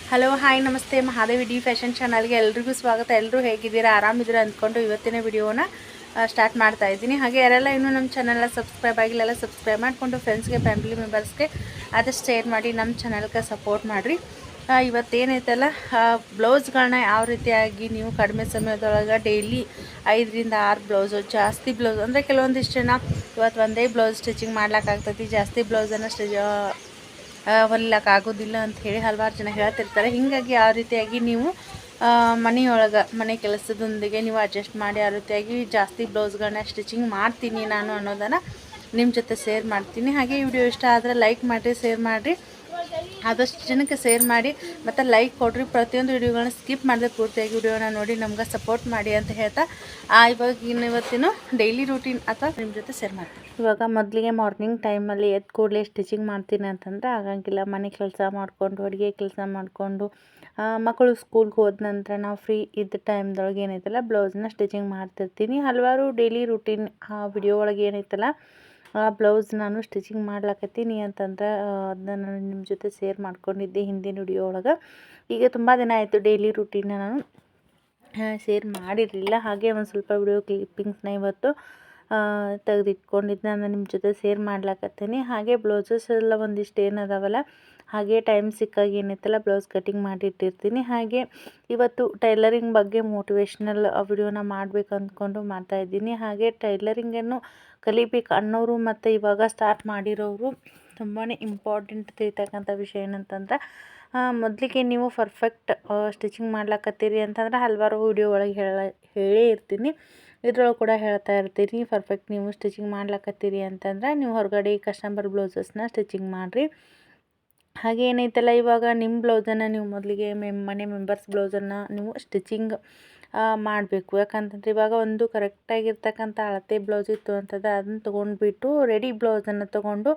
Hello hi ನಮಸ್ತೆ Mahadevi D fashion ಚಾನಲ್ಗೆ ಎಲ್ರಿಗೂ ಸ್ವಾಗತ. ಎಲ್ಲರೂ ಹೇಗಿದ್ದೀರಾ, ಆರಾಮಿದ್ದೀರಾ ಅಂದ್ಕೊಂಡು ಇವತ್ತಿನ ವಿಡಿಯೋನ ಸ್ಟಾರ್ಟ್ ಮಾಡ್ತಾ ಇದ್ದೀನಿ. ಹಾಗೆ ಯಾರೆಲ್ಲ ಇನ್ನೂ ನಮ್ಮ ಚಾನಲ್ನ ಸಬ್ಸ್ಕ್ರೈಬ್ ಆಗಿಲ್ಲ ಸಬ್ಸ್ಕ್ರೈಬ್ ಮಾಡಿಕೊಂಡು ಫ್ರೆಂಡ್ಸ್ಗೆ ಫ್ಯಾಮಿಲಿ ಮೆಂಬರ್ಸ್ಗೆ ಆದಷ್ಟು ಶೇರ್ ಮಾಡಿ ನಮ್ಮ ಚಾನಲ್ಗೆ ಸಪೋರ್ಟ್ ಮಾಡಿರಿ. ಇವತ್ತೇನೈತಲ್ಲ ಬ್ಲೌಸ್ಗಳನ್ನ ಯಾವ ರೀತಿಯಾಗಿ ನೀವು ಕಡಿಮೆ ಸಮಯದೊಳಗೆ ಡೈಲಿ 5ರಿಂದ 6 ಬ್ಲೌಸು, ಜಾಸ್ತಿ ಬ್ಲೌಸ್ ಅಂದರೆ ಕೆಲವೊಂದಿಷ್ಟು ಜನ ಇವತ್ತು ಒಂದೇ ಬ್ಲೌಸ್ ಸ್ಟಿಚಿಂಗ್ ಮಾಡ್ಲಿಕ್ಕಾಗ್ತೈತಿ, ಜಾಸ್ತಿ ಬ್ಲೌಸನ್ನು ಹೊಲಿಯೋಕ್ಕಾಗೋದಿಲ್ಲ ಅಂತ ಹೇಳಿ ಹಲವಾರು ಜನ ಹೇಳ್ತಿರ್ತಾರೆ. ಹೀಗಾಗಿ ಯಾವ ರೀತಿಯಾಗಿ ನೀವು ಮನೆಯೊಳಗೆ ಮನೆ ಕೆಲಸದೊಂದಿಗೆ ನೀವು ಅಡ್ಜಸ್ಟ್ ಮಾಡಿ ಯಾವ ರೀತಿಯಾಗಿ ಜಾಸ್ತಿ ಬ್ಲೌಸ್ಗಳನ್ನ ಸ್ಟಿಚಿಂಗ್ ಮಾಡ್ತೀನಿ ನಾನು ಅನ್ನೋದನ್ನು ನಿಮ್ಮ ಜೊತೆ ಶೇರ್ ಮಾಡ್ತೀನಿ. ಹಾಗೆ ಈ ವಿಡಿಯೋ ಇಷ್ಟ ಆದರೆ ಲೈಕ್ ಮಾಡಿರಿ, ಶೇರ್ ಮಾಡಿರಿ, ಆದಷ್ಟು ಜನಕ್ಕೆ ಶೇರ್ ಮಾಡಿ ಮತ್ತು ಲೈಕ್ ಕೊಡಿರಿ. ಪ್ರತಿಯೊಂದು ವಿಡಿಯೋಗಳನ್ನ ಸ್ಕಿಪ್ ಮಾಡಿದೆ ಪೂರ್ತಿಯಾಗಿ ವಿಡಿಯೋನ ನೋಡಿ ನಮ್ಗೆ ಸಪೋರ್ಟ್ ಮಾಡಿ ಅಂತ ಹೇಳ್ತಾ ಇವತ್ತಿನ ಡೈಲಿ ರೂಟೀನ್ ಅಥವಾ ನಿಮ್ಮ ಜೊತೆ ಶೇರ್ ಮಾಡ್ತೀನಿ. ಇವಾಗ ಮೊದಲಿಗೆ ಮಾರ್ನಿಂಗ್ ಟೈಮಲ್ಲಿ ಎದ್ದು ಕೂಡಲೇ ಸ್ಟಿಚಿಂಗ್ ಮಾಡ್ತೀನಿ ಅಂತಂದರೆ ಆಗಂಗಿಲ್ಲ. ಮನೆ ಕೆಲಸ ಮಾಡಿಕೊಂಡು, ಅಡುಗೆ ಕೆಲಸ ಮಾಡಿಕೊಂಡು, ಮಕ್ಕಳು ಸ್ಕೂಲ್ಗೆ ಹೋದ ನಂತರ ನಾವು ಫ್ರೀ ಇದ್ದ ಟೈಮ್ದೊಳಗೆ ಏನೈತಲ್ಲ ಬ್ಲೌಸ್ನ ಸ್ಟಿಚಿಂಗ್ ಮಾಡ್ತಿರ್ತೀನಿ. ಹಲವಾರು ಡೈಲಿ ರೂಟೀನ್ ವಿಡಿಯೋ ಒಳಗೆ ಏನೈತಲ್ಲ ಬ್ಲೌಸ್ ನಾನು ಸ್ಟಿಚಿಂಗ್ ಮಾಡ್ಲಕತ್ತೀನಿ ಅಂತಂದ್ರೆ ಅದನ್ನ ನಾನು ನಿಮ್ಮ ಜೊತೆ ಶೇರ್ ಮಾಡ್ಕೊಂಡಿದ್ದೆ ಹಿಂದಿನ ವಿಡಿಯೋ ಒಳಗೆ. ಈಗ ತುಂಬ ದಿನ ಆಯಿತು ಡೈಲಿ ರೂಟೀನ್ನ ನಾನು ಶೇರ್ ಮಾಡಿರಲಿಲ್ಲ. ಹಾಗೆ ಒಂದು ಸ್ವಲ್ಪ ವಿಡಿಯೋ ಕ್ಲಿಪ್ಪಿಂಗ್ಸ್ನ ಇವತ್ತು ತೆಗೆದಿಟ್ಕೊಂಡಿದ್ದು ನಾನು ನಿಮ್ಮ ಜೊತೆ ಶೇರ್ ಮಾಡ್ಲಕತ್ತೀನಿ. ಹಾಗೆ ಬ್ಲೌಸಸ್ ಎಲ್ಲ ಒಂದಿಷ್ಟು ಏನದಾವಲ್ಲ ಹಾಗೆ ಟೈಮ್ ಸಿಕ್ಕಾಗ ಏನೈತಲ್ಲ ಬ್ಲೌಸ್ ಕಟಿಂಗ್ ಮಾಡಿಟ್ಟಿರ್ತೀನಿ. ಹಾಗೆ ಇವತ್ತು ಟೈಲರಿಂಗ್ ಬಗ್ಗೆ ಮೋಟಿವೇಶ್ನಲ್ ವಿಡಿಯೋನ ಮಾಡಬೇಕು ಅಂದ್ಕೊಂಡು ಮಾಡ್ತಾಯಿದ್ದೀನಿ. ಹಾಗೆ ಟೈಲರಿಂಗನ್ನು ಕಲಿಬೇಕು ಅನ್ನೋರು ಮತ್ತು ಇವಾಗ ಸ್ಟಾರ್ಟ್ ಮಾಡಿರೋರು ತುಂಬಾ ಇಂಪಾರ್ಟೆಂಟ್ ತಿಳಿತಕ್ಕಂಥ ವಿಷಯ ಏನಂತಂದ್ರೆ ಮೊದಲಿಗೆ ನೀವು ಪರ್ಫೆಕ್ಟ್ ಸ್ಟಿಚಿಂಗ್ ಮಾಡ್ಲಕತ್ತೀರಿ ಅಂತಂದ್ರೆ ಹಲವಾರು ವಿಡಿಯೋ ಒಳಗೆ ಹೇಳೇ ಇರ್ತೀನಿ, ಇದ್ರೊಳಗೆ ಕೂಡ ಹೇಳ್ತಾ ಇರ್ತೀನಿ. ಪರ್ಫೆಕ್ಟ್ ನೀವು ಸ್ಟಿಚಿಂಗ್ ಮಾಡ್ಲಕತ್ತೀರಿ ಅಂತಂದ್ರೆ ನೀವು ಹೊರಗಡೆ ಕಸ್ಟಮರ್ ಬ್ಲೌಸಸ್ನ ಸ್ಟಿಚಿಂಗ್ ಮಾಡಿರಿ. ಹಾಗೆ ಏನೈತಲ್ಲ ಇವಾಗ ನಿಮ್ಮ ಬ್ಲೌಸನ್ನು ನೀವು ಮೊದಲಿಗೆ ಮನೆ ಮೆಂಬರ್ಸ್ ಬ್ಲೌಸನ್ನು ನೀವು ಸ್ಟಿಚಿಂಗ್ ಮಾಡಬೇಕು. ಯಾಕಂತಂದರೆ ಇವಾಗ ಒಂದು ಕರೆಕ್ಟಾಗಿರ್ತಕ್ಕಂಥ ಅಳತೆ ಬ್ಲೌಸ್ ಇತ್ತು ಅಂತಂದರೆ ಅದನ್ನು ತೊಗೊಂಡ್ಬಿಟ್ಟು ರೆಡಿ ಬ್ಲೌಸನ್ನು ತೊಗೊಂಡು,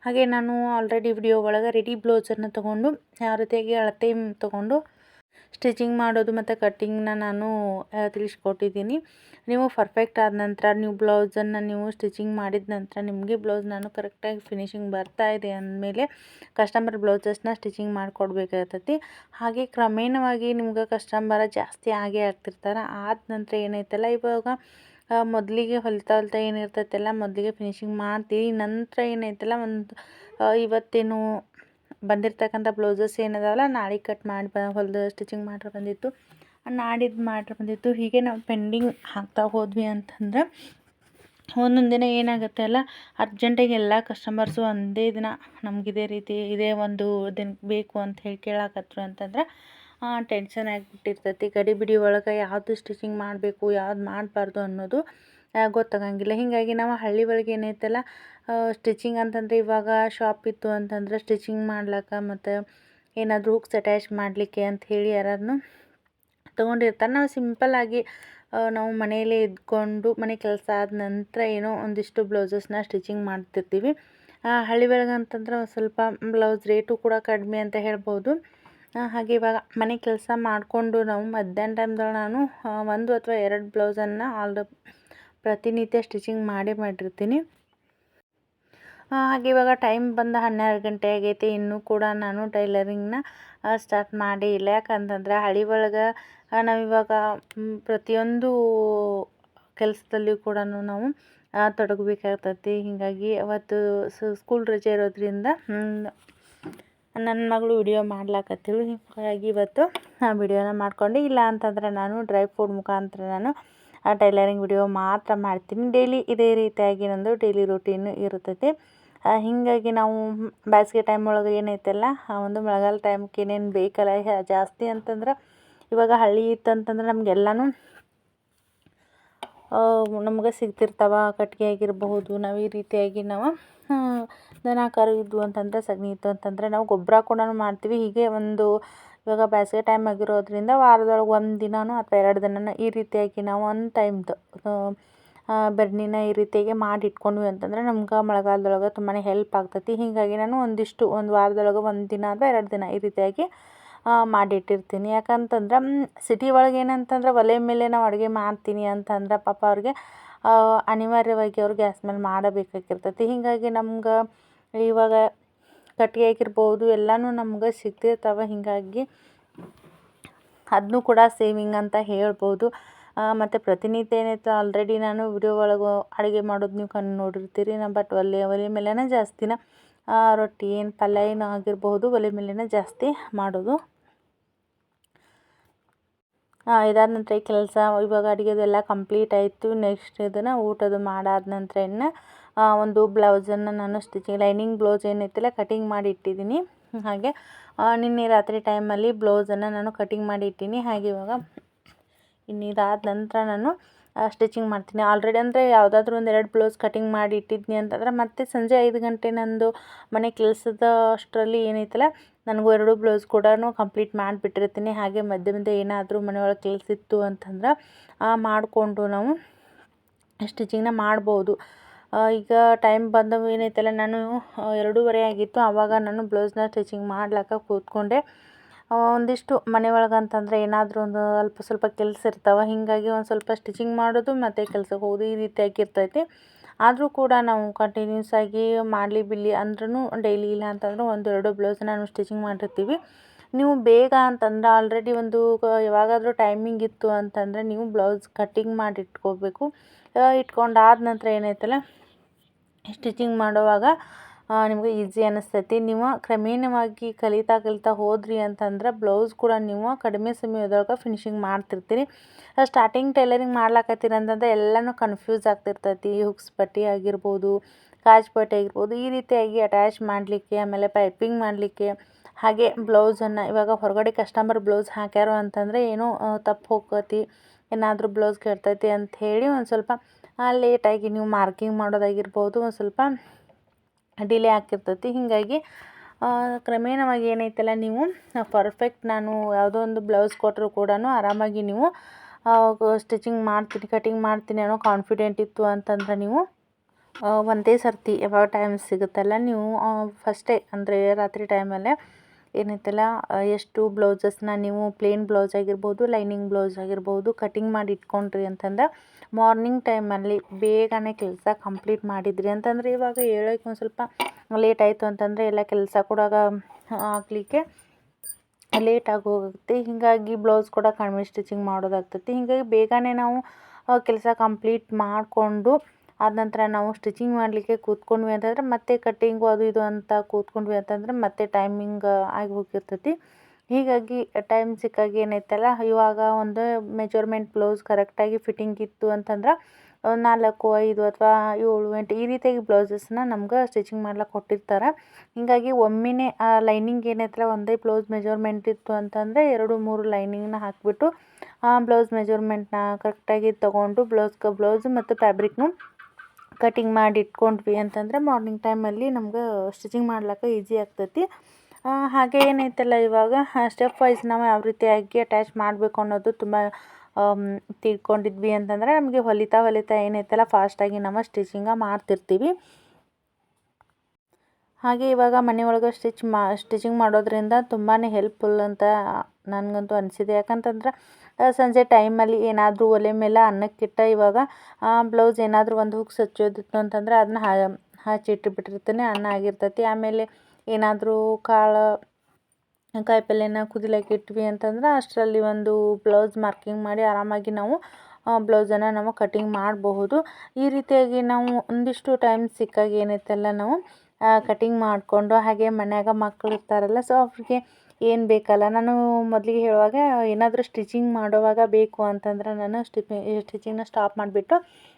ಹಾಗೆ ನಾನು ಆಲ್ರೆಡಿ ವಿಡಿಯೋ ಒಳಗೆ ರೆಡಿ ಬ್ಲೌಸನ್ನು ತೊಗೊಂಡು ಯಾವ ರೀತಿಯಾಗಿ ಅಳತೆ ತೊಗೊಂಡು ಸ್ಟಿಚಿಂಗ್ ಮಾಡೋದು ಮತ್ತು ಕಟ್ಟಿಂಗ್ನ ನಾನು ತಿಳಿಸ್ಕೊಟ್ಟಿದ್ದೀನಿ. ನೀವು ಪರ್ಫೆಕ್ಟ್ ಆದ ನಂತರ ನೀವು ಬ್ಲೌಸನ್ನು ನೀವು ಸ್ಟಿಚಿಂಗ್ ಮಾಡಿದ ನಂತರ ನಿಮಗೆ ಬ್ಲೌಸ್ ನಾನು ಕರೆಕ್ಟಾಗಿ ಫಿನಿಶಿಂಗ್ ಬರ್ತಾ ಇದೆ ಅಂದಮೇಲೆ ಕಸ್ಟಮರ್ ಬ್ಲೌಸಸ್ನ ಸ್ಟಿಚಿಂಗ್ ಮಾಡಿಕೊಡ್ಬೇಕಾಗ್ತೈತಿ. ಹಾಗೆ ಕ್ರಮೇಣವಾಗಿ ನಿಮ್ಗೆ ಕಸ್ಟಮರ ಜಾಸ್ತಿ ಆಗೇ ಆಗ್ತಿರ್ತಾರೆ. ಆದ ನಂತರ ಏನೈತಲ್ಲ ಇವಾಗ ಮೊದಲಿಗೆ ಹೊಲಿತಾ ಏನಿರ್ತೈತಲ್ಲ ಮೊದಲಿಗೆ ಫಿನಿಶಿಂಗ್ ಮಾಡ್ತೀವಿ. ನಂತರ ಏನೈತಲ್ಲ ಒಂದು ಇವತ್ತೇನು ಬಂದಿರ್ತಕ್ಕಂಥ ಬ್ಲೌಸಸ್ ಏನದಾವಲ್ಲ ನಾಳೆ ಕಟ್ ಮಾಡಿ ಹೊಲಿದು ಸ್ಟಿಚಿಂಗ್ ಮಾಡ್ರೆ ಬಂದಿತ್ತು, ನಾಡಿದ್ದು ಮಾಡ್ರೆ ಬಂದಿತ್ತು. ಹೀಗೆ ನಾವು ಪೆಂಡಿಂಗ್ ಹಾಕ್ತಾ ಹೋದ್ವಿ ಅಂತಂದ್ರೆ ಒಂದೊಂದು ದಿನ ಏನಾಗುತ್ತೆ ಅಲ್ಲ ಅರ್ಜೆಂಟಾಗಿ ಎಲ್ಲ ಕಸ್ಟಮರ್ಸು ಒಂದೇ ದಿನ ನಮಗಿದೇ ರೀತಿ ಇದೇ ಒಂದು ದಿನ ಬೇಕು ಅಂತ ಹೇಳಿ ಕೇಳಾಕತ್ರು ಅಂತಂದ್ರೆ ಟೆನ್ಷನ್ ಆಗಿಬಿಟ್ಟಿರ್ತೈತಿ. ಗಡಿಬಿಡಿ ಒಳಗೆ ಯಾವುದು ಸ್ಟಿಚಿಂಗ್ ಮಾಡಬೇಕು ಯಾವ್ದು ಮಾಡಬಾರ್ದು ಅನ್ನೋದು ಗೊತ್ತಾಗಂಗಿಲ್ಲ. ಹೀಗಾಗಿ ನಾವು ಹಳ್ಳಿ ಒಳಗೆ ಏನೈತಲ್ಲ ಸ್ಟಿಚಿಂಗ್ ಅಂತಂದರೆ ಇವಾಗ ಶಾಪ್ ಇತ್ತು ಅಂತಂದ್ರೆ ಸ್ಟಿಚಿಂಗ್ ಮಾಡ್ಲಿಕ್ಕೆ ಮತ್ತು ಏನಾದರೂ ಹುಕ್ಸ್ ಅಟ್ಯಾಚ್ ಮಾಡಲಿಕ್ಕೆ ಅಂತ ಹೇಳಿ ಯಾರನ್ನು ತೊಗೊಂಡಿರ್ತಾರೆ. ನಾವು ಸಿಂಪಲ್ಲಾಗಿ ನಾವು ಮನೆಯಲ್ಲೇ ಇದ್ಕೊಂಡು ಮನೆ ಕೆಲಸ ಆದ ನಂತರ ಏನೋ ಒಂದಿಷ್ಟು ಬ್ಲೌಸಸ್ನ ಸ್ಟಿಚಿಂಗ್ ಮಾಡ್ತಿರ್ತೀವಿ. ಹಳ್ಳಿ ಒಳಗೆ ಅಂತಂದ್ರೆ ಒಂದು ಸ್ವಲ್ಪ ಬ್ಲೌಸ್ ರೇಟು ಕೂಡ ಕಡಿಮೆ ಅಂತ ಹೇಳ್ಬೋದು. ಹಾಗೆ ಇವಾಗ ಮನೆ ಕೆಲಸ ಮಾಡಿಕೊಂಡು ನಾವು ಮಧ್ಯಾಹ್ನ ಟೈಮ್ದೊಳಗೆ ನಾನು 1 ಅಥವಾ 2 ಬ್ಲೌಸನ್ನು ಪ್ರತಿನಿತ್ಯ ಸ್ಟಿಚಿಂಗ್ ಮಾಡಿರ್ತೀನಿ. ಹಾಗೆ ಇವಾಗ ಟೈಮ್ ಬಂದು 12 ಗಂಟೆ ಆಗೈತೆ, ಇನ್ನೂ ಕೂಡ ನಾನು ಟೈಲರಿಂಗ್ನ ಸ್ಟಾರ್ಟ್ ಮಾಡೇ ಇಲ್ಲ. ಯಾಕಂತಂದ್ರೆ ಹಳ್ಳಿ ಒಳಗೆ ನಾವಿವಾಗ ಪ್ರತಿಯೊಂದು ಕೆಲಸದಲ್ಲಿಯೂ ಕೂಡ ನಾವು ತೊಡಗಬೇಕಾಗ್ತೈತಿ. ಹೀಗಾಗಿ ಅವತ್ತು ಸ್ಕೂಲ್ ರಜೆ ಇರೋದ್ರಿಂದ ನನ್ನ ಮಗಳು ವಿಡಿಯೋ ಮಾಡ್ಲಾಕತ್ತಿಳು. ಹೀಗಾಗಿ ಇವತ್ತು ವಿಡಿಯೋನ ಮಾಡ್ಕೊಂಡು, ಇಲ್ಲ ಅಂತಂದರೆ ನಾನು ಡ್ರೈ ಫ್ರೂಟ್ ಮುಖಾಂತರ ನಾನು ಟೈಲರಿಂಗ್ ವಿಡಿಯೋ ಮಾತ್ರ ಮಾಡ್ತೀನಿ. ಡೈಲಿ ಇದೇ ರೀತಿಯಾಗಿ ನಂದು ಡೈಲಿ ರೂಟೀನು ಇರ್ತೈತಿ. ಹೀಗಾಗಿ ನಾವು ಬೇಸಿಗೆ ಟೈಮ್ ಒಳಗೆ ಏನೈತಲ್ಲ ಒಂದು ಮಳೆಗಾಲ ಟೈಮ್ಗೆ ಏನೇನು ಬೇಕಲ್ಲ ಜಾಸ್ತಿ ಅಂತಂದ್ರೆ ಇವಾಗ ಹಳ್ಳಿ ಇತ್ತಂತಂದ್ರೆ ನಮಗೆಲ್ಲನೂ ನಮ್ಗೆ ಸಿಗ್ತಿರ್ತಾವೆ. ಕಟ್ಟಿಗೆ ಆಗಿರಬಹುದು, ನಾವು ಈ ರೀತಿಯಾಗಿ ನಾವು ದನ ಕರು ಇದ್ವು ಅಂತಂದರೆ ಸಗಣಿ ಇತ್ತು ಅಂತಂದರೆ ನಾವು ಗೊಬ್ಬರ ಕೂಡ ಮಾಡ್ತೀವಿ. ಹೀಗೆ ಒಂದು ಇವಾಗ ಬೇಸಿಗೆ ಟೈಮ್ ಆಗಿರೋದ್ರಿಂದ ವಾರದೊಳಗೆ 1 ದಿನನೋ ಅಥವಾ 2 ದಿನನೋ ಈ ರೀತಿಯಾಗಿ ನಾವು ಒಂದು ಟೈಮ್ದು ಬೆರ್ನಿನ ಈ ರೀತಿಯಾಗಿ ಮಾಡಿ ಇಟ್ಕೊಂಡ್ವಿ ಅಂತಂದ್ರೆ ನಮ್ಗೆ ಮಳೆಗಾಲದೊಳಗೆ ತುಂಬಾ ಹೆಲ್ಪ್ ಆಗ್ತೈತಿ. ಹೀಗಾಗಿ ನಾನು ಒಂದು ವಾರದೊಳಗೆ 1 ದಿನ ಅಥವಾ 2 ದಿನ ಈ ರೀತಿಯಾಗಿ ಮಾಡಿಟ್ಟಿರ್ತೀನಿ. ಯಾಕಂತಂದ್ರೆ ಸಿಟಿ ಒಳಗೆ ಏನಂತಂದ್ರೆ ಒಲೆ ಮೇಲೆ ನಾವು ಅಡುಗೆ ಮಾಡ್ತೀನಿ ಅಂತಂದ್ರೆ ಪಾಪ ಅವ್ರಿಗೆ ಅನಿವಾರ್ಯವಾಗಿ ಅವ್ರು ಗ್ಯಾಸ್ ಮೇಲೆ ಮಾಡಬೇಕಾಗಿರ್ತೈತಿ. ಹೀಗಾಗಿ ನಮ್ಗೆ ಇವಾಗ ಕಟ್ಟಿಗೆ ಆಗಿರ್ಬೋದು ಎಲ್ಲನೂ ನಮ್ಗೆ ಸಿಗ್ತಿರ್ತಾವೆ. ಹೀಗಾಗಿ ಅದನ್ನು ಕೂಡ ಸೇವಿಂಗ್ ಅಂತ ಹೇಳ್ಬೋದು. ಮತ್ತು ಪ್ರತಿನಿತ್ಯ ಏನೈತೆ ಆಲ್ರೆಡಿ ನಾನು ವಿಡಿಯೋ ಒಳಗೆ ಅಡುಗೆ ಮಾಡೋದು ನೀವು ನೋಡಿರ್ತೀರಿ. ಬಟ್ ಒಲೆ ಮೇಲೆನೇ ಜಾಸ್ತಿನ ರೊಟ್ಟಿ ಏನು ಪಲ್ಯ ಏನು ಆಗಿರ್ಬೋದು ಒಲೆ ಮೇಲೆನೇ ಜಾಸ್ತಿ ಮಾಡೋದು. ಇದಾದ ನಂತರ ಈ ಕೆಲಸ ಇವಾಗ ಅಡುಗೆದೆಲ್ಲ ಕಂಪ್ಲೀಟ್ ಆಯಿತು. ನೆಕ್ಸ್ಟ್ ಇದನ್ನು ಊಟದ್ದು ಮಾಡಾದ ನಂತರ ಒಂದು ಬ್ಲೌಸನ್ನು ನಾನು ಲೈನಿಂಗ್ ಬ್ಲೌಸ್ ಏನೈತಿಲ್ಲ ಕಟಿಂಗ್ ಮಾಡಿ ಇಟ್ಟಿದ್ದೀನಿ. ಹಾಗೆ ನಿನ್ನೆ ರಾತ್ರಿ ಟೈಮಲ್ಲಿ ಬ್ಲೌಸನ್ನು ನಾನು ಕಟಿಂಗ್ ಮಾಡಿ ಇಟ್ಟೀನಿ. ಹಾಗೆ ಇವಾಗ ಇದಾದ ನಂತರ ನಾನು ಸ್ಟಿಚಿಂಗ್ ಮಾಡ್ತೀನಿ. ಆಲ್ರೆಡಿ ಅಂದರೆ ಯಾವುದಾದ್ರೂ ಒಂದು 2 ಬ್ಲೌಸ್ ಕಟಿಂಗ್ ಮಾಡಿ ಇಟ್ಟಿದ್ನಿ ಅಂತಂದ್ರೆ ಮತ್ತೆ ಸಂಜೆ 5 ಗಂಟೆ ನಂದು ಮನೆ ಕೆಲಸದ ಅಷ್ಟರಲ್ಲಿ ಏನೈತಲ್ಲ ನನಗೂ 2 ಬ್ಲೌಸ್ ಕೂಡ ಕಂಪ್ಲೀಟ್ ಮಾಡಿಬಿಟ್ಟಿರ್ತೀನಿ. ಹಾಗೆ ಮಧ್ಯೆ ಏನಾದರೂ ಮನೆಯೊಳಗೆ ಕೆಲಸ ಇತ್ತು ಅಂತಂದ್ರೆ ಮಾಡಿಕೊಂಡು ನಾವು ಸ್ಟಿಚಿಂಗ್ನ ಮಾಡ್ಬೋದು. ಈಗ ಟೈಮ್ ಬಂದವು ಏನೈತಲ್ಲ ನಾನು 2:30 ಆಗಿತ್ತು. ಆವಾಗ ನಾನು ಬ್ಲೌಸ್ನ ಸ್ಟಿಚಿಂಗ್ ಮಾಡ್ಲಿಕ್ಕೆ ಕೂತ್ಕೊಂಡೆ. ಒಂದಿಷ್ಟು ಮನೆ ಒಳಗೆ ಅಂತಂದರೆ ಏನಾದರೂ ಒಂದು ಅಲ್ಪ ಸ್ವಲ್ಪ ಕೆಲಸ ಇರ್ತಾವೆ. ಹೀಗಾಗಿ ಒಂದು ಸ್ವಲ್ಪ ಸ್ಟಿಚಿಂಗ್ ಮಾಡೋದು ಮತ್ತು ಕೆಲ್ಸಕ್ಕೆ ಹೋಗೋದು ಈ ರೀತಿಯಾಗಿ ಇರ್ತೈತಿ. ಆದರೂ ಕೂಡ ನಾವು ಕಂಟಿನ್ಯೂಸ್ ಆಗಿ ಮಾಡಲಿ ಬಿಡಲಿ ಅಂದ್ರೂ ಡೈಲಿ ಇಲ್ಲ ಅಂತಂದ್ರೆ 1-2 ಬ್ಲೌಸ್ ನಾನು ಸ್ಟಿಚಿಂಗ್ ಮಾಡಿರ್ತೀವಿ. ನೀವು ಬೇಗ ಅಂತಂದ್ರೆ ಆಲ್ರೆಡಿ ಒಂದು ಯಾವಾಗಾದರೂ ಟೈಮಿಂಗ್ ಇತ್ತು ಅಂತಂದರೆ ನೀವು ಬ್ಲೌಸ್ ಕಟ್ಟಿಂಗ್ ಮಾಡಿ ಇಟ್ಕೋಬೇಕು. ಇಟ್ಕೊಂಡಾದ ನಂತರ ಏನೈತಲ್ಲ ಸ್ಟಿಚಿಂಗ್ ಮಾಡುವಾಗ ನಿಮಗೆ ಈಸಿ ಅನ್ನಿಸ್ತೈತಿ. ನೀವು ಕ್ರಮೇಣವಾಗಿ ಕಲಿತಾ ಹೋದ್ರಿ ಅಂತಂದ್ರೆ ಬ್ಲೌಸ್ ಕೂಡ ನೀವು ಕಡಿಮೆ ಸಮಯದೊಳಗೆ ಫಿನಿಶಿಂಗ್ ಮಾಡ್ತಿರ್ತೀರಿ. ಸ್ಟಾರ್ಟಿಂಗ್ ಟೈಲರಿಂಗ್ ಮಾಡ್ಲಾಕತ್ತೀರಿ ಅಂತಂದ್ರೆ ಎಲ್ಲನೂ ಕನ್ಫ್ಯೂಸ್ ಆಗ್ತಿರ್ತೈತಿ. ಹುಕ್ಸ್ ಪಟ್ಟಿ ಆಗಿರ್ಬೋದು, ಕಾಜ್ ಪಟ್ಟಿ ಆಗಿರ್ಬೋದು, ಈ ರೀತಿಯಾಗಿ ಅಟ್ಯಾಚ್ ಮಾಡಲಿಕ್ಕೆ, ಆಮೇಲೆ ಪೈಪಿಂಗ್ ಮಾಡಲಿಕ್ಕೆ, ಹಾಗೆ ಬ್ಲೌಸನ್ನು ಇವಾಗ ಹೊರಗಡೆ ಕಸ್ಟಮರ್ ಬ್ಲೌಸ್ ಹಾಕ್ಯಾರೋ ಅಂತಂದರೆ ಏನೋ ತಪ್ಪು ಹೋಗ್ತೈತಿ, ಏನಾದರೂ ಬ್ಲೌಸ್ ಕೆಡ್ತೈತಿ ಅಂಥೇಳಿ ಒಂದು ಸ್ವಲ್ಪ ಲೇಟಾಗಿ ನೀವು ಮಾರ್ಕಿಂಗ್ ಮಾಡೋದಾಗಿರ್ಬೋದು ಒಂದು ಸ್ವಲ್ಪ ಡಿಲೇ ಆಗ್ತಿರ್ತೈತಿ. ಹೀಗಾಗಿ ಕ್ರಮೇಣವಾಗಿ ಏನೈತಲ್ಲ ನೀವು ಪರ್ಫೆಕ್ಟ್ ನಾನು ಯಾವುದೋ ಒಂದು ಬ್ಲೌಸ್ ಕೊಟ್ಟರು ಕೂಡ ಆರಾಮಾಗಿ ನೀವು ಸ್ಟಿಚಿಂಗ್ ಮಾಡ್ತೀನಿ ಕಟಿಂಗ್ ಮಾಡ್ತೀನಿ ಅನ್ನೋ ಕಾನ್ಫಿಡೆಂಟ್ ಇತ್ತು ಅಂತಂದ್ರೆ ನೀವು ಒಂದೇ ಸರ್ತಿ ಯಾವಾಗ ಟೈಮ್ ಸಿಗುತ್ತಲ್ಲ ನೀವು ಫಸ್ಟೇ ಅಂದರೆ ರಾತ್ರಿ ಟೈಮಲ್ಲೇ ಏನೈತಲ್ಲ ಎಷ್ಟು ಬ್ಲೌಸಸ್ನ ನೀವು ಪ್ಲೇನ್ ಬ್ಲೌಸ್ ಆಗಿರ್ಬೋದು, ಲೈನಿಂಗ್ ಬ್ಲೌಸ್ ಆಗಿರ್ಬೋದು ಕಟಿಂಗ್ ಮಾಡಿ ಇಟ್ಕೊಂಡ್ರಿ ಅಂತಂದ್ರೆ ಮಾರ್ನಿಂಗ್ ಟೈಮಲ್ಲಿ ಬೇಗನೆ ಕೆಲಸ ಕಂಪ್ಲೀಟ್ ಮಾಡಿದ್ರಿ ಅಂತಂದರೆ ಇವಾಗ ಹೇಳೋಕ್ಕೆ ಒಂದು ಸ್ವಲ್ಪ ಲೇಟ್ ಆಯಿತು ಅಂತಂದರೆ ಎಲ್ಲ ಕೆಲಸ ಕೂಡ ಆಗಲಿಕ್ಕೆ ಲೇಟಾಗಿ ಹೋಗುತ್ತೆ. ಹೀಗಾಗಿ ಬ್ಲೌಸ್ ಕೂಡ ಕಡಿಮೆ ಸ್ಟಿಚಿಂಗ್ ಮಾಡೋದಾಗ್ತೈತಿ. ಹೀಗಾಗಿ ಬೇಗನೆ ನಾವು ಕೆಲಸ ಕಂಪ್ಲೀಟ್ ಮಾಡಿಕೊಂಡು ಆದ ನಂತರ ನಾವು ಸ್ಟಿಚಿಂಗ್ ಮಾಡಲಿಕ್ಕೆ ಕೂತ್ಕೊಂಡ್ವಿ ಅಂತಂದರೆ ಮತ್ತೆ ಕಟ್ಟಿಂಗು ಅದು ಇದು ಅಂತ ಕೂತ್ಕೊಂಡ್ವಿ ಅಂತಂದರೆ ಮತ್ತೆ ಟೈಮಿಂಗ್ ಆಗಿ ಹೋಗಿರ್ತೈತಿ. ಹೀಗಾಗಿ ಟೈಮ್ ಸಿಕ್ಕಾಗ ಏನೈತಲ್ಲ ಇವಾಗ ಒಂದು ಮೆಜರ್ಮೆಂಟ್ ಬ್ಲೌಸ್ ಕರೆಕ್ಟಾಗಿ ಫಿಟ್ಟಿಂಗ್ ಇತ್ತು ಅಂತಂದ್ರೆ 4, 5 ಅಥವಾ 7, 8 ಈ ರೀತಿಯಾಗಿ ಬ್ಲೌಸಸ್ನ ನಮ್ಗೆ ಸ್ಟಿಚಿಂಗ್ ಮಾಡ್ಲಿಕ್ಕೆ ಕೊಟ್ಟಿರ್ತಾರೆ. ಹೀಗಾಗಿ ಒಮ್ಮೆನೇ ಲೈನಿಂಗ್ ಏನೈತಲ್ಲ ಒಂದೇ ಬ್ಲೌಸ್ ಮೆಜರ್ಮೆಂಟ್ ಇತ್ತು ಅಂತಂದರೆ 2-3 ಲೈನಿಂಗ್ನ ಹಾಕಿಬಿಟ್ಟು ಬ್ಲೌಸ್ ಮೆಜರ್ಮೆಂಟ್ನ ಕರೆಕ್ಟಾಗಿ ತೊಗೊಂಡು ಬ್ಲೌಸು ಮತ್ತು ಫ್ಯಾಬ್ರಿಕ್ನು ಕಟಿಂಗ್ ಮಾಡಿ ಇಟ್ಕೊಂಡ್ವಿ ಅಂತಂದರೆ ಮಾರ್ನಿಂಗ್ ಟೈಮಲ್ಲಿ ನಮ್ಗೆ ಸ್ಟಿಚಿಂಗ್ ಮಾಡ್ಲಿಕ್ಕೆ ಈಸಿ ಆಗ್ತೈತಿ. ಹಾಗೆ ಏನೈತಲ್ಲ ಇವಾಗ ಸ್ಟೆಪ್ ವೈಸ್ ನಾವು ಯಾವ ರೀತಿಯಾಗಿ ಅಟ್ಯಾಚ್ ಮಾಡಬೇಕು ಅನ್ನೋದು ತುಂಬ ತಿಳ್ಕೊಂಡಿದ್ವಿ ಅಂತಂದರೆ ನಮಗೆ ಹೊಲಿತಾ ಏನೈತಲ್ಲ ಫಾಸ್ಟಾಗಿ ನಾವು ಸ್ಟಿಚಿಂಗ ಮಾಡ್ತಿರ್ತೀವಿ. ಹಾಗೆ ಇವಾಗ ಮನೆಯೊಳಗೆ ಸ್ಟಿಚಿಂಗ್ ಮಾಡೋದ್ರಿಂದ ತುಂಬಾ ಹೆಲ್ಪ್ಫುಲ್ ಅಂತ ನನಗಂತೂ ಅನಿಸಿದೆ. ಯಾಕಂತಂದ್ರೆ ಸಂಜೆ ಟೈಮಲ್ಲಿ ಏನಾದರೂ ಒಲೆ ಮೇಲೆ ಅನ್ನಕ್ಕಿಟ್ಟ ಇವಾಗ ಬ್ಲೌಸ್ ಏನಾದರೂ ಒಂದು ಹುಕ್ಸ್ ಹಚ್ಚೋದಿತ್ತು ಅಂತಂದ್ರೆ ಅದನ್ನ ಹಚ್ಚಿಟ್ಟುಬಿಟ್ಟಿರ್ತೀನಿ, ಅನ್ನ ಆಗಿರ್ತೈತಿ. ಆಮೇಲೆ ಏನಾದರೂ ಕಾಯಿ ಪಲ್ಯನ ಕುದಿಲಿಕ್ಕೆ ಇಟ್ವಿ ಅಂತಂದ್ರೆ ಅಷ್ಟರಲ್ಲಿ ಒಂದು ಬ್ಲೌಸ್ ಮಾರ್ಕಿಂಗ್ ಮಾಡಿ ಆರಾಮಾಗಿ ನಾವು ಬ್ಲೌಸನ್ನು ನಾವು ಕಟಿಂಗ್ ಮಾಡಬಹುದು. ಈ ರೀತಿಯಾಗಿ ನಾವು ಒಂದಿಷ್ಟು ಟೈಮ್ ಸಿಕ್ಕಾಗ ಏನೈತಲ್ಲ ನಾವು ಕಟಿಂಗ್ ಮಾಡಿಕೊಂಡು ಹಾಗೆ ಮನ್ಯಾಗ ಮಕ್ಕಳು ಇರ್ತಾರಲ್ಲ ಸೊ ಅವ್ರಿಗೆ ಏನು ಬೇಕಲ್ಲ ನಾನು ಮೊದಲಿಗೆ ಹೇಳುವಾಗ ಏನಾದರೂ ಸ್ಟಿಚಿಂಗ್ ಮಾಡುವಾಗ ಬೇಕು ಅಂತಂದ್ರೆ ನಾನು ಸ್ಟಿಚಿಂಗ್ನ ಸ್ಟಾಪ್ ಮಾಡಿಬಿಟ್ಟು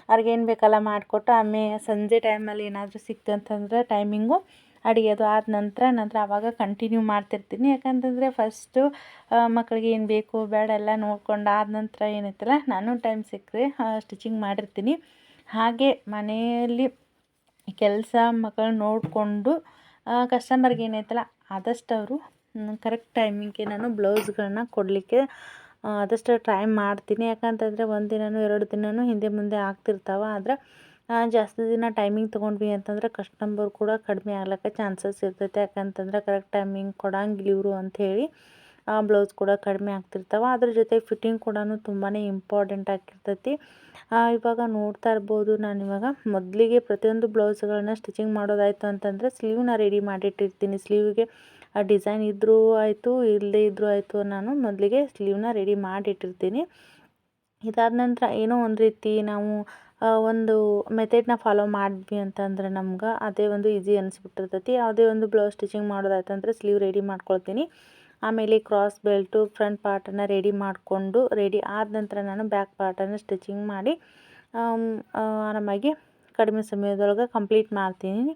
ಅವ್ರಿಗೇನು ಬೇಕಲ್ಲ ಮಾಡಿಕೊಟ್ಟು ಆಮೇಲೆ ಸಂಜೆ ಟೈಮಲ್ಲಿ ಏನಾದರೂ ಸಿಕ್ತು ಅಂತಂದ್ರೆ ಟೈಮಿಂಗು ಅಡುಗೆ ಅದು ಆದ ನಂತರ ಆವಾಗ ಕಂಟಿನ್ಯೂ ಮಾಡ್ತಿರ್ತೀನಿ. ಯಾಕಂತಂದರೆ ಫಸ್ಟು ಮಕ್ಕಳಿಗೆ ಏನು ಬೇಕು ಬೇಡ ಎಲ್ಲ ನೋಡ್ಕೊಂಡು ಆದ ನಂತರ ಏನೈತಲ್ಲ ನಾನು ಟೈಮ್ ಸಿಕ್ಕರೆ ಸ್ಟಿಚಿಂಗ್ ಮಾಡಿರ್ತೀನಿ. ಹಾಗೆ ಮನೆಯಲ್ಲಿ ಕೆಲಸ ಮಕ್ಕಳು ನೋಡಿಕೊಂಡು ಕಸ್ಟಮರ್ಗೆ ಏನೈತಲ್ಲ ಆದಷ್ಟು ಅವರು ಕರೆಕ್ಟ್ ಟೈಮಿಂಗ್ಗೆ ನಾನು ಬ್ಲೌಸ್ಗಳನ್ನ ಕೊಡಲಿಕ್ಕೆ ಆದಷ್ಟು ಟ್ರೈ ಮಾಡ್ತೀನಿ. ಯಾಕಂತಂದರೆ 1 ದಿನವೂ 2 ದಿನವೂ ಹಿಂದೆ ಮುಂದೆ ಆಗ್ತಿರ್ತಾವೆ. ಆದರೆ ಜಾಸ್ತಿ ದಿನ ಟೈಮಿಂಗ್ ತೊಗೊಂಡ್ವಿ ಅಂತಂದ್ರೆ ಕಸ್ಟಮರ್ ಕೂಡ ಕಡಿಮೆ ಆಗ್ಲಿಕ್ಕೆ ಚಾನ್ಸಸ್ ಇರ್ತೈತೆ. ಯಾಕಂತಂದ್ರೆ ಕರೆಕ್ಟ್ ಟೈಮಿಂಗ್ ಕೊಡಂಗಿಲ್ಲ ಇವರು ಅಂಥೇಳಿ ಬ್ಲೌಸ್ ಕೂಡ ಕಡಿಮೆ ಆಗ್ತಿರ್ತಾವೆ. ಅದ್ರ ಜೊತೆ ಫಿಟ್ಟಿಂಗ್ ಕೂಡ ತುಂಬಾ ಇಂಪಾರ್ಟೆಂಟ್ ಆಗಿರ್ತೈತಿ. ಇವಾಗ ನೋಡ್ತಾ ಇರ್ಬೋದು ನಾನು ಇವಾಗ ಮೊದಲಿಗೆ ಪ್ರತಿಯೊಂದು ಬ್ಲೌಸ್ಗಳನ್ನ ಸ್ಟಿಚಿಂಗ್ ಮಾಡೋದಾಯಿತು ಅಂತಂದರೆ ಸ್ಲೀವ್ನ ರೆಡಿ ಮಾಡಿಟ್ಟಿರ್ತೀನಿ. ಸ್ಲೀವ್ಗೆ ಡಿಸೈನ್ ಇದ್ದರೂ ಆಯಿತು ಇಲ್ಲದೇ ಇದ್ದರೂ ಆಯಿತು, ನಾನು ಮೊದಲಿಗೆ ಸ್ಲೀವ್ನ ರೆಡಿ ಮಾಡಿಟ್ಟಿರ್ತೀನಿ. ಇದಾದ ನಂತರ ಏನೋ ಒಂದು ರೀತಿ ನಾವು ಒಂದು ಮೆಥಡ್ನ ಫಾಲೋ ಮಾಡಿದ್ವಿ ಅಂತಂದ್ರೆ ನಮ್ಗೆ ಅದೇ ಒಂದು ಈಸಿ ಅನಿಸ್ಬಿಟ್ಟಿರ್ತೈತಿ. ಯಾವುದೇ ಒಂದು ಬ್ಲೌಸ್ ಸ್ಟಿಚಿಂಗ್ ಮಾಡೋದಾಯ್ತಂದ್ರೆ ಸ್ಲೀವ್ ರೆಡಿ ಮಾಡ್ಕೊಳ್ತೀನಿ. ಆಮೇಲೆ ಕ್ರಾಸ್ ಬೆಲ್ಟು ಫ್ರಂಟ್ ಪಾರ್ಟನ್ನು ರೆಡಿ ಮಾಡಿಕೊಂಡು, ರೆಡಿ ಆದ ನಂತರ ನಾನು ಬ್ಯಾಕ್ ಪಾರ್ಟನ್ನು ಸ್ಟಿಚಿಂಗ್ ಮಾಡಿ ಆರಾಮಾಗಿ ಕಡಿಮೆ ಸಮಯದೊಳಗೆ ಕಂಪ್ಲೀಟ್ ಮಾಡ್ತೀನಿ.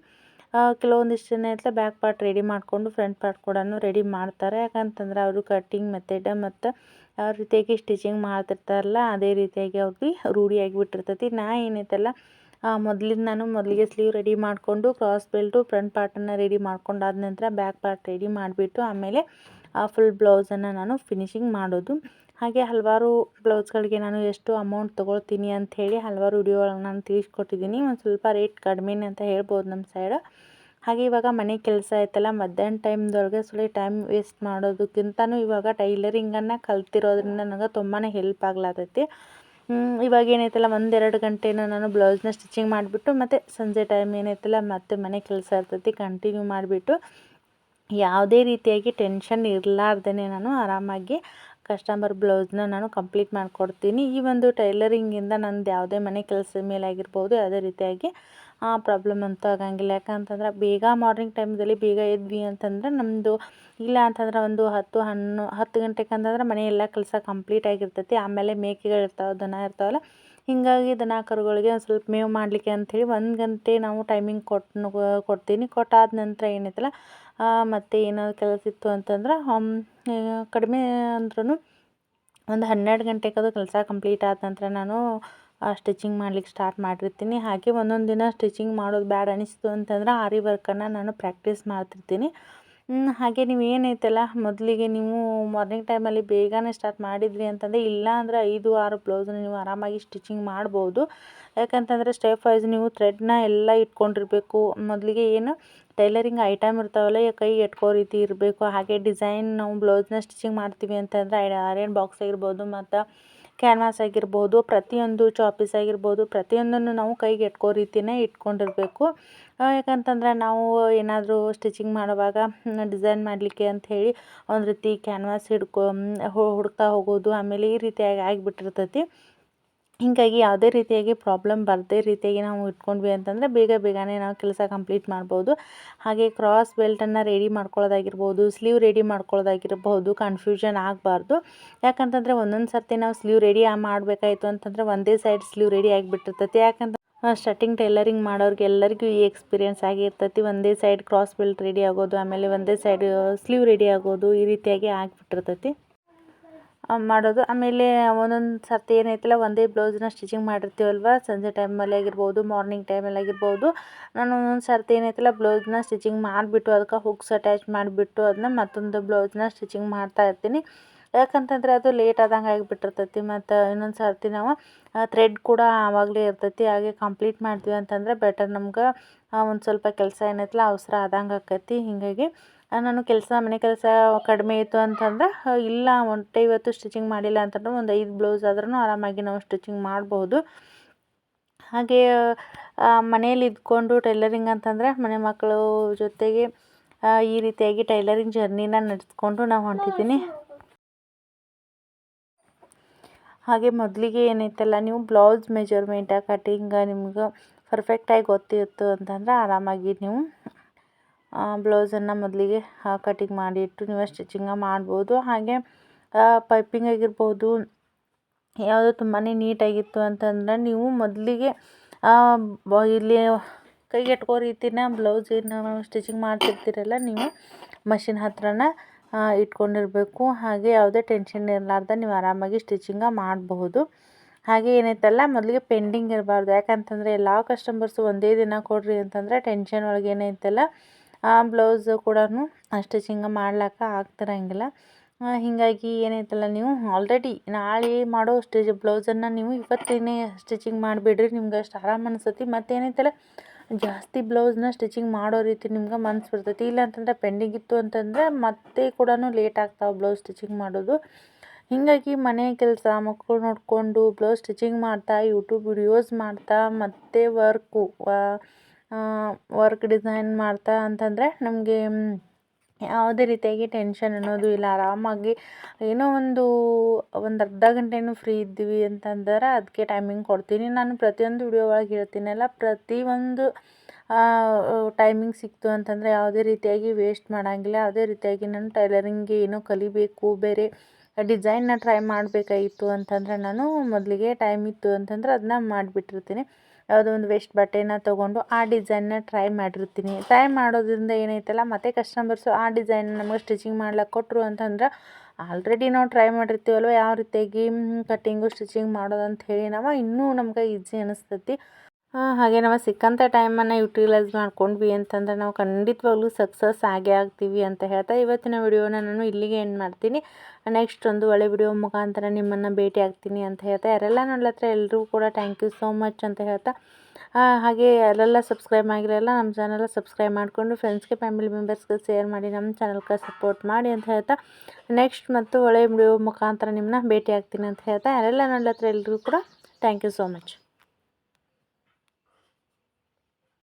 ಕೆಲವೊಂದಿಷ್ಟು ಜನ ಐತಲ್ಲ ಬ್ಯಾಕ್ ಪಾರ್ಟ್ ರೆಡಿ ಮಾಡಿಕೊಂಡು ಫ್ರಂಟ್ ಪಾರ್ಟ್ ಕೂಡ ರೆಡಿ ಮಾಡ್ತಾರೆ. ಯಾಕಂತಂದ್ರೆ ಅವರು ಕಟ್ಟಿಂಗ್ ಮೆಥಡ್ ಮತ್ತು ಯಾವ ರೀತಿಯಾಗಿ ಸ್ಟಿಚಿಂಗ್ ಮಾಡ್ತಿರ್ತಾರಲ್ಲ ಅದೇ ರೀತಿಯಾಗಿ ಅವ್ರಿಗೆ ರೂಢಿಯಾಗಿಬಿಟ್ಟಿರ್ತೈತಿ. ನಾ ಏನೈತಲ್ಲ ಮೊದಲಿಗೆ ಸ್ಲೀವ್ ರೆಡಿ ಮಾಡಿಕೊಂಡು ಕ್ರಾಸ್ ಬೆಲ್ಟು ಫ್ರಂಟ್ ಪಾರ್ಟನ್ನು ರೆಡಿ ಮಾಡ್ಕೊಂಡಾದ ನಂತರ ಬ್ಯಾಕ್ ಪಾರ್ಟ್ ರೆಡಿ ಮಾಡಿಬಿಟ್ಟು ಆಮೇಲೆ ಫುಲ್ ಬ್ಲೌಸನ್ನು ನಾನು ಫಿನಿಶಿಂಗ್ ಮಾಡೋದು. ಹಾಗೆ ಹಲವಾರು ಬ್ಲೌಸ್ಗಳಿಗೆ ನಾನು ಎಷ್ಟು ಅಮೌಂಟ್ ತೊಗೊಳ್ತೀನಿ ಅಂಥೇಳಿ ಹಲವಾರು ವಿಡಿಯೋ ಒಳಗೆ ನಾನು ತಿಳಿಸ್ಕೊಟ್ಟಿದ್ದೀನಿ. ಒಂದು ಸ್ವಲ್ಪ ರೇಟ್ ಕಡಿಮೆನೇ ಅಂತ ಹೇಳ್ಬೋದು ನಮ್ಮ ಸೈಡ್. ಹಾಗೆ ಇವಾಗ ಮನೆ ಕೆಲಸ ಆಯ್ತಲ್ಲ, ಮಧ್ಯಾಹ್ನ ಟೈಮ್ದೊಳಗೆ ಟೈಮ್ ವೇಸ್ಟ್ ಮಾಡೋದಕ್ಕಿಂತನೂ ಇವಾಗ ಟೈಲರಿಂಗನ್ನು ಕಲ್ತಿರೋದ್ರಿಂದ ನನಗೆ ತುಂಬಾ ಹೆಲ್ಪ್ ಆಗ್ಲಾತೈತಿ. ಇವಾಗ ಏನೈತಲ್ಲ 1-2 ಗಂಟೆನ ನಾನು ಬ್ಲೌಸ್ನ ಸ್ಟಿಚಿಂಗ್ ಮಾಡಿಬಿಟ್ಟು ಮತ್ತು ಸಂಜೆ ಟೈಮ್ ಏನೈತಲ್ಲ ಮತ್ತೆ ಮನೆ ಕೆಲಸ ಇರ್ತೈತಿ ಕಂಟಿನ್ಯೂ ಮಾಡಿಬಿಟ್ಟು ಯಾವುದೇ ರೀತಿಯಾಗಿ ಟೆನ್ಷನ್ ಇರಲಾರ್ದೇ ನಾನು ಆರಾಮಾಗಿ ಕಸ್ಟಮರ್ ಬ್ಲೌಸ್ನ ನಾನು ಕಂಪ್ಲೀಟ್ ಮಾಡಿಕೊಡ್ತೀನಿ. ಈ ಒಂದು ಟೈಲರಿಂಗಿಂದ ನಂದು ಯಾವುದೇ ಮನೆ ಕೆಲಸದ ಮೇಲೆ ಆಗಿರ್ಬೋದು ಯಾವುದೇ ರೀತಿಯಾಗಿ ಪ್ರಾಬ್ಲಮ್ ಅಂತೂ ಆಗಂಗಿಲ್ಲ. ಯಾಕಂತಂದ್ರೆ ಬೇಗ ಮಾರ್ನಿಂಗ್ ಟೈಮ್ದಲ್ಲಿ ಬೇಗ ಎದ್ವಿ ಅಂತಂದ್ರೆ ನಮ್ಮದು ಇಲ್ಲ ಅಂತಂದ್ರೆ ಒಂದು 10 ಗಂಟೆಗೆ ಅಂತಂದ್ರೆ ಮನೆ ಎಲ್ಲ ಕೆಲಸ ಕಂಪ್ಲೀಟ್ ಆಗಿರ್ತೈತಿ. ಆಮೇಲೆ ಮೇಕೆಗಳು ಇರ್ತಾವೆ, ದನ ಇರ್ತಾವಲ್ಲ, ಹೀಗಾಗಿ ದನ ಕರುಗಳಿಗೆ ಒಂದು ಸ್ವಲ್ಪ ಮೇವು ಮಾಡಲಿಕ್ಕೆ ಅಂಥೇಳಿ 1 ಗಂಟೆ ನಾವು ಟೈಮಿಂಗ್ ಕೊಡ್ತೀನಿ. ಕೊಟ್ಟಾದ ನಂತರ ಏನೈತಲ್ಲ ಮತ್ತು ಏನಾದ್ರು ಕೆಲಸ ಇತ್ತು ಅಂತಂದ್ರೆ ಕಡಿಮೆ ಅಂದ್ರೂ ಒಂದು 12 ಗಂಟೆಗೆ ಅದು ಕೆಲಸ ಕಂಪ್ಲೀಟ್ ಆದ ನಂತರ ನಾನು ಸ್ಟಿಚಿಂಗ್ ಮಾಡ್ಲಿಕ್ಕೆ ಸ್ಟಾರ್ಟ್ ಮಾಡಿರ್ತೀನಿ. ಹಾಗೆ ಒಂದೊಂದು ದಿನ ಸ್ಟಿಚಿಂಗ್ ಮಾಡೋದು ಬ್ಯಾಡ ಅನಿಸ್ತು ಅಂತಂದ್ರೆ ಆರಿ ವರ್ಕನ್ನು ನಾನು ಪ್ರಾಕ್ಟೀಸ್ ಮಾಡ್ತಿರ್ತೀನಿ. ಹಾಗೆ ನೀವು ಏನೈತಲ್ಲ ಮೊದಲಿಗೆ ನೀವು ಮಾರ್ನಿಂಗ್ ಟೈಮಲ್ಲಿ ಬೇಗನೆ ಸ್ಟಾರ್ಟ್ ಮಾಡಿದ್ರಿ ಅಂತಂದರೆ ಇಲ್ಲ ಅಂದರೆ 5-6 ಬ್ಲೌಸನ್ನ ನೀವು ಆರಾಮಾಗಿ ಸ್ಟಿಚಿಂಗ್ ಮಾಡ್ಬೋದು. ಯಾಕಂತಂದರೆ ಸ್ಟೆಪ್ ವೈಸ್ ನೀವು ಥ್ರೆಡ್ನ ಎಲ್ಲ ಇಟ್ಕೊಂಡಿರಬೇಕು. ಮೊದಲಿಗೆ ಏನು ಟೈಲರಿಂಗ್ ಐಟಮ್ ಇರ್ತಾವಲ್ಲ ಕೈ ಎಟ್ಕೋ ರೀತಿ ಇರಬೇಕು. ಹಾಗೆ ಡಿಸೈನ್ ನಾವು ಬ್ಲೌಸ್ನ ಸ್ಟಿಚಿಂಗ್ ಮಾಡ್ತೀವಿ ಅಂತಂದರೆ ಐರನ್ ಬಾಕ್ಸ್ ಆಗಿರ್ಬೋದು ಮತ್ತು ಕ್ಯಾನ್ವಾಸ್ ಆಗಿರ್ಬೋದು, ಪ್ರತಿಯೊಂದು ಚಾಪೀಸ್ ಆಗಿರ್ಬೋದು, ಪ್ರತಿಯೊಂದನ್ನು ನಾವು ಕೈಗೆ ಎಟ್ಕೋ ರೀತಿಯೇ ಇಟ್ಕೊಂಡಿರಬೇಕು. ಯಾಕಂತಂದ್ರೆ ನಾವು ಏನಾದರೂ ಸ್ಟಿಚಿಂಗ್ ಮಾಡುವಾಗ ಡಿಸೈನ್ ಮಾಡಲಿಕ್ಕೆ ಅಂಥೇಳಿ ಒಂದು ರೀತಿ ಕ್ಯಾನ್ವಾಸ್ ಹುಡ್ತಾ ಹೋಗೋದು, ಆಮೇಲೆ ಈ ರೀತಿಯಾಗಿ ಆಗಿಬಿಟ್ಟಿರ್ತೈತಿ. ಹೀಗಾಗಿ ಯಾವುದೇ ರೀತಿಯಾಗಿ ಪ್ರಾಬ್ಲಮ್ ಬರದೇ ರೀತಿಯಾಗಿ ನಾವು ಇಟ್ಕೊಂಡ್ವಿ ಅಂತಂದರೆ ಬೇಗನೆ ನಾವು ಕೆಲಸ ಕಂಪ್ಲೀಟ್ ಮಾಡ್ಬೋದು. ಹಾಗೆ ಕ್ರಾಸ್ ಬೆಲ್ಟನ್ನು ರೆಡಿ ಮಾಡ್ಕೊಳ್ಳೋದಾಗಿರ್ಬೋದು, ಸ್ಲೀವ್ ರೆಡಿ ಮಾಡ್ಕೊಳ್ಳೋದಾಗಿರ್ಬೋದು ಕನ್ಫ್ಯೂಷನ್ ಆಗಬಾರ್ದು. ಯಾಕಂತಂದರೆ ಒಂದೊಂದು ಸರ್ತಿ ನಾವು ಸ್ಲೀವ್ ರೆಡಿ ಮಾಡಬೇಕಾಯ್ತು ಅಂತಂದರೆ ಒಂದೇ ಸೈಡ್ ಸ್ಲೀವ್ ರೆಡಿ ಆಗಿಬಿಟ್ಟಿರ್ತೈತಿ. ಯಾಕಂದ್ರೆ ಸ್ಟಾರ್ಟಿಂಗ್ ಟೈಲರಿಂಗ್ ಮಾಡೋರಿಗೆ ಎಲ್ಲರಿಗೂ ಈ ಎಕ್ಸ್ಪೀರಿಯೆನ್ಸ್ ಆಗಿರ್ತೈತಿ. ಒಂದೇ ಸೈಡ್ ಕ್ರಾಸ್ ಬೆಲ್ಟ್ ರೆಡಿ ಆಗೋದು, ಆಮೇಲೆ ಒಂದೇ ಸೈಡ್ ಸ್ಲೀವ್ ರೆಡಿ ಆಗೋದು, ಈ ರೀತಿಯಾಗಿ ಆಗಿಬಿಟ್ಟಿರ್ತೈತಿ ಮಾಡೋದು. ಆಮೇಲೆ ಒಂದೊಂದು ಸರ್ತಿ ಏನೈತಲ್ಲ ಒಂದೇ ಬ್ಲೌಸ್ನ ಸ್ಟಿಚಿಂಗ್ ಮಾಡಿರ್ತೀವಲ್ವ, ಸಂಜೆ ಟೈಮಲ್ಲಿ ಆಗಿರ್ಬೋದು, ಮಾರ್ನಿಂಗ್ ಟೈಮಲ್ಲಿ ಆಗಿರ್ಬೋದು, ನಾನು ಒಂದೊಂದು ಸರ್ತಿ ಏನೈತಲ್ಲ ಬ್ಲೌಸ್ನ ಸ್ಟಿಚಿಂಗ್ ಮಾಡಿಬಿಟ್ಟು ಅದಕ್ಕೆ ಹುಕ್ಸ್ ಅಟ್ಯಾಚ್ ಮಾಡಿಬಿಟ್ಟು ಅದನ್ನ ಮತ್ತೊಂದು ಬ್ಲೌಸ್ನ ಸ್ಟಿಚಿಂಗ್ ಮಾಡ್ತಾ ಇರ್ತೀನಿ. ಯಾಕಂತಂದರೆ ಅದು ಲೇಟ್ ಆದಂಗೆ ಆಗಿಬಿಟ್ಟಿರ್ತೈತಿ. ಮತ್ತು ಇನ್ನೊಂದು ಸರ್ತಿ ನಾವು ಥ್ರೆಡ್ ಕೂಡ ಆವಾಗಲೇ ಇರ್ತೈತಿ. ಹಾಗೆ ಕಂಪ್ಲೀಟ್ ಮಾಡ್ತೀವಿ ಅಂತಂದರೆ ಬೆಟರ್. ನಮ್ಗೆ ಒಂದು ಸ್ವಲ್ಪ ಕೆಲಸ ಏನೈತಲ್ಲ ಅವಸರ ಆದಂಗೆ ಆಕೈತಿ. ಹೀಗಾಗಿ ನಾನು ಮನೆ ಕೆಲಸ ಕಡಿಮೆ ಇತ್ತು ಅಂತಂದ್ರೆ ಇಲ್ಲ ಇವತ್ತು ಸ್ಟಿಚಿಂಗ್ ಮಾಡಿಲ್ಲ ಅಂತಂದ್ರೆ ಒಂದು 5 ಬ್ಲೌಸ್ ಆದ್ರೂ ಆರಾಮಾಗಿ ನಾವು ಸ್ಟಿಚಿಂಗ್ ಮಾಡ್ಬೋದು. ಹಾಗೆ ಮನೇಲಿ ಇದ್ಕೊಂಡು ಟೈಲರಿಂಗ್ ಅಂತಂದರೆ ಮನೆ ಮಕ್ಕಳು ಜೊತೆಗೆ ಈ ರೀತಿಯಾಗಿ ಟೈಲರಿಂಗ್ ಜರ್ನಿನ ನಡೆಸ್ಕೊಂಡು ನಾವು ಹೊಂಟಿದ್ದೀನಿ. ಹಾಗೆ ಮೊದಲಿಗೆ ಏನೈತಲ್ಲ ನೀವು ಬ್ಲೌಸ್ ಮೆಜರ್ಮೆಂಟ ಕಟಿಂಗ ನಿಮ್ಗೆ ಪರ್ಫೆಕ್ಟಾಗಿ ಗೊತ್ತಿತ್ತು ಅಂತಂದ್ರೆ ಆರಾಮಾಗಿ ನೀವು ಬ್ಲೌಸನ್ನು ಮೊದಲಿಗೆ ಕಟಿಂಗ್ ಮಾಡಿಟ್ಟು ನೀವು ಸ್ಟಿಚಿಂಗ ಮಾಡ್ಬೋದು. ಹಾಗೆ ಪೈಪಿಂಗ್ ಆಗಿರ್ಬೋದು ಯಾವುದೋ ತುಂಬಾ ನೀಟಾಗಿತ್ತು ಅಂತಂದ್ರೆ ನೀವು ಮೊದಲಿಗೆ ಇಲ್ಲಿ ಕೈಗೆ ಎಟ್ಕೋ ರೀತಿನ ಬ್ಲೌಸ್ ಏನು ಸ್ಟಿಚಿಂಗ್ ಮಾಡ್ತಿರ್ತೀರಲ್ಲ ನೀವು ಮಷಿನ್ ಹತ್ರನ ಇಟ್ಕೊಂಡಿರಬೇಕು. ಹಾಗೆ ಯಾವುದೇ ಟೆನ್ಷನ್ ಇರಲಾರ್ದೆ ನೀವು ಆರಾಮಾಗಿ ಸ್ಟಿಚಿಂಗ ಮಾಡಬಹುದು. ಹಾಗೆ ಏನೈತಲ್ಲ ಮೊದಲಿಗೆ ಪೆಂಡಿಂಗ್ ಇರಬಾರ್ದು. ಯಾಕಂತಂದರೆ ಎಲ್ಲ ಕಸ್ಟಮರ್ಸು ಒಂದೇ ದಿನ ಕೊಡ್ರಿ ಅಂತಂದರೆ ಟೆನ್ಷನ್ ಒಳಗೆ ಏನೈತಲ್ಲ ಬ್ಲೌಸ್ ಕೂಡ ಸ್ಟಿಚಿಂಗ ಮಾಡ್ಲಿಕ್ಕೆ ಆಗ್ತಿರಂಗಿಲ್ಲ. ಹೀಗಾಗಿ ಏನೈತಲ್ಲ ನೀವು ಆಲ್ರೆಡಿ ನಾಳೆ ಮಾಡೋ ಬ್ಲೌಸನ್ನು ನೀವು ಇವತ್ತೇನೆ ಸ್ಟಿಚಿಂಗ್ ಮಾಡಿಬಿಡ್ರಿ. ನಿಮ್ಗೆ ಅಷ್ಟು ಆರಾಮ ಅನಿಸ್ತೈತಿ. ಮತ್ತೇನೈತಲ್ಲ ಜಾಸ್ತಿ ಬ್ಲೌಸ್ನ ಸ್ಟಿಚಿಂಗ್ ಮಾಡೋ ರೀತಿ ನಿಮ್ಗೆ ಮನ್ಸು ಬರ್ತೈತಿ. ಇಲ್ಲ ಅಂತಂದರೆ ಪೆಂಡಿಂಗ್ ಇತ್ತು ಅಂತಂದರೆ ಮತ್ತೆ ಕೂಡ ಲೇಟ್ ಆಗ್ತಾವೆ ಬ್ಲೌಸ್ ಸ್ಟಿಚಿಂಗ್ ಮಾಡೋದು. ಹೀಗಾಗಿ ಮನೆ ಕೆಲಸ ಮಕ್ಕಳು ನೋಡಿಕೊಂಡು ಬ್ಲೌಸ್ ಸ್ಟಿಚಿಂಗ್ ಮಾಡ್ತಾ ಯೂಟ್ಯೂಬ್ ವಿಡಿಯೋಸ್ ಮಾಡ್ತಾ ಮತ್ತು ವರ್ಕ್ ಡಿಸೈನ್ ಮಾಡ್ತಾ ಅಂತಂದರೆ ನಮಗೆ ಯಾವುದೇ ರೀತಿಯಾಗಿ ಟೆನ್ಷನ್ ಅನ್ನೋದು ಇಲ್ಲ. ಆರಾಮಾಗಿ ಏನೋ ಒಂದು ಅರ್ಧ ಗಂಟೆನೂ ಫ್ರೀ ಇದ್ದೀವಿ ಅಂತಂದ್ರೆ ಅದಕ್ಕೆ ಟೈಮಿಂಗ್ ಕೊಡ್ತೀನಿ. ನಾನು ಪ್ರತಿಯೊಂದು ವಿಡಿಯೋ ಒಳಗೆ ಹೇಳ್ತೀನಲ್ಲ, ಪ್ರತಿಯೊಂದು ಟೈಮಿಂಗ್ ಸಿಕ್ತು ಅಂತಂದರೆ ಯಾವುದೇ ರೀತಿಯಾಗಿ ವೇಸ್ಟ್ ಮಾಡೋಂಗಿಲ್ಲ. ಯಾವುದೇ ರೀತಿಯಾಗಿ ನಾನು ಟೈಲರಿಂಗ್ಗೆ ಏನೋ ಕಲಿಬೇಕು, ಬೇರೆ ಡಿಸೈನ್ನ ಟ್ರೈ ಮಾಡಬೇಕಾಗಿತ್ತು ಅಂತಂದರೆ ನಾನು ಮೊದಲಿಗೆ ಟೈಮ್ ಇತ್ತು ಅಂತಂದ್ರೆ ಅದನ್ನ ಮಾಡಿಬಿಟ್ಟಿರ್ತೀನಿ. ಯಾವುದೋ ಒಂದು ವೇಸ್ಟ್ ಬಟ್ಟೆನ ತೊಗೊಂಡು ಆ ಡಿಸೈನ್ನ ಟ್ರೈ ಮಾಡಿರ್ತೀನಿ. ಟ್ರೈ ಮಾಡೋದ್ರಿಂದ ಏನೈತಲ್ಲ, ಮತ್ತೆ ಕಸ್ಟಮರ್ಸು ಆ ಡಿಸೈನ್ ನಮಗೆ ಸ್ಟಿಚಿಂಗ್ ಮಾಡ್ಲಿಕ್ಕೆ ಕೊಟ್ಟರು ಅಂತಂದ್ರೆ ಆಲ್ರೆಡಿ ನಾವು ಟ್ರೈ ಮಾಡಿರ್ತೀವಲ್ವ ಯಾವ ರೀತಿಯಾಗಿ ಕಟ್ಟಿಂಗು ಸ್ಟಿಚಿಂಗ್ ಮಾಡೋದು ಅಂತ ಹೇಳಿ ನಾವು ಇನ್ನೂ ನಮ್ಗೆ ಈಸಿ ಅನಿಸ್ತೈತಿ. ಹಾಗೆ ನಾವು ಸಿಕ್ಕಂಥ ಟೈಮನ್ನು ಯುಟಿಲೈಸ್ ಮಾಡ್ಕೊಂಡ್ವಿ ಅಂತಂದ್ರೆ ನಾವು ಖಂಡಿತವಾಗ್ಲೂ ಸಕ್ಸಸ್ ಆಗೇ ಆಗ್ತೀವಿ ಅಂತ ಹೇಳ್ತಾ ಇವತ್ತಿನ ವಿಡಿಯೋನ ನಾನು ಇಲ್ಲಿಗೆ ಎಂಡ್ ಮಾಡ್ತೀನಿ. ನೆಕ್ಸ್ಟ್ ಒಂದು ಒಳ್ಳೆ ವಿಡಿಯೋ ಮುಖಾಂತರ ನಿಮ್ಮನ್ನು ಭೇಟಿ ಆಗ್ತೀನಿ ಅಂತ ಹೇಳ್ತಾ, ಯಾರೆಲ್ಲ ನೋಡ್ಲತ್ರ ಎಲ್ಲರೂ ಕೂಡ ಥ್ಯಾಂಕ್ ಯು ಸೋ ಮಚ್ ಅಂತ ಹೇಳ್ತಾ, ಹಾಗೆ ಯಾರೆಲ್ಲ ಸಬ್ಸ್ಕ್ರೈಬ್ ಆಗಿರಲ್ಲ ನಮ್ಮ ಚಾನಲ್ ಸಬ್ಸ್ಕ್ರೈಬ್ ಮಾಡಿಕೊಂಡು ಫ್ರೆಂಡ್ಸ್ಗೆ ಫ್ಯಾಮಿಲಿ ಮೆಂಬರ್ಸ್ಗೆ ಶೇರ್ ಮಾಡಿ ನಮ್ಮ ಚಾನಲ್ಗೆ ಸಪೋರ್ಟ್ ಮಾಡಿ ಅಂತ ಹೇಳ್ತಾ, ನೆಕ್ಸ್ಟ್ ಮತ್ತು ಒಳ್ಳೆ ವಿಡಿಯೋ ಮುಖಾಂತರ ನಿಮ್ಮನ್ನ ಭೇಟಿ ಆಗ್ತೀನಿ ಅಂತ ಹೇಳ್ತಾ, ಯಾರೆಲ್ಲ ನೋಡ್ಲತ್ರ ಎಲ್ಲರೂ ಕೂಡ ಥ್ಯಾಂಕ್ ಯು ಸೋ ಮಚ್.